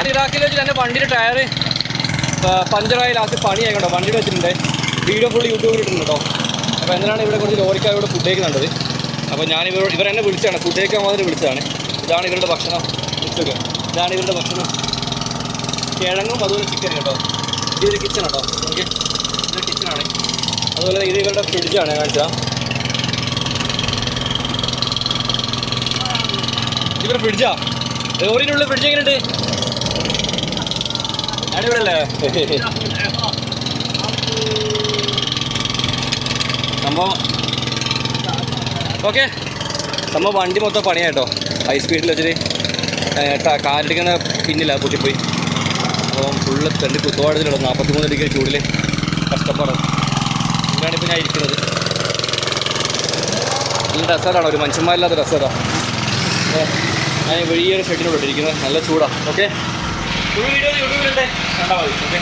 ഞാൻ ഇറാഖിൽ വെച്ചിട്ട് എൻ്റെ വണ്ടിയുടെ ടയർ പഞ്ചറായി ലാസ്റ്റ് പണിയായി കേട്ടോ. വണ്ടിയുടെ വെച്ചിട്ടുണ്ട്, വീഡിയോ ഫുൾ യൂട്യൂബിൽ ഇട്ടിട്ടുണ്ട് കേട്ടോ. അപ്പോൾ എന്തിനാണ് ഇവിടെ കുറച്ച് ലോറിക്കാർ ഇവിടെ ഫുഡ് കഴിക്കുന്നുണ്ടത്. അപ്പോൾ ഞാൻ ഇവരെന്നെ വിളിച്ചതാണ്, ഫുഡ് കഴിക്കാൻ മാത്രം വിളിച്ചതാണ്. ഇതാണ് ഇവരുടെ ഭക്ഷണം, ഉച്ചക്ക് ഇതാണ് ഇവരുടെ ഭക്ഷണം, കിഴങ്ങും അതുപോലെ ചിക്കൻ കേട്ടോ. ഇതൊരു കിച്ചൺ കേട്ടോ, ഓക്കെ ഇതൊരു കിച്ചണാണ്. അതുപോലെ ഇത് ഇവരുടെ ഫ്രിഡ്ജാണ് കാണിച്ചാൽ. ഇവരുടെ ഫ്രിഡ്ജാ, ലോറിയിലുള്ള ഫ്രിഡ്ജ് എങ്ങനെയുണ്ട്? അടിപൊളിയല്ലേ? സംഭവം ഓക്കെ. സംഭവം വണ്ടി മൊത്തം പണിയായിട്ടോ. ഹൈ സ്പീഡിൽ വെച്ചിട്ട് കാലിടിക്കുന്ന പിന്നില്ല, പൊട്ടിപ്പോയി. അപ്പം ഫുള്ള് തെണ്ടി കുത്തുപാടത്തിലുള്ള 43 ഡിഗ്രി ചൂടിൽ കഷ്ടപ്പാടാണ്. ഇവിടെയാണിപ്പോൾ ഞാൻ ഇരിക്കുന്നത്. നല്ല രസമാണ്, ഒരു മനുഷ്യന്മാരില്ലാത്ത രസമാണ്. ഞാൻ വലിയൊരു ഷെഡിനുള്ളിൽ ഇരിക്കുന്നത്, നല്ല ചൂടാണ്. ഓക്കെ, ഫുൾ വീഡിയോ യൂട്യൂബിലുണ്ട്, കണ്ടാൽ മതി. ഓക്കെ.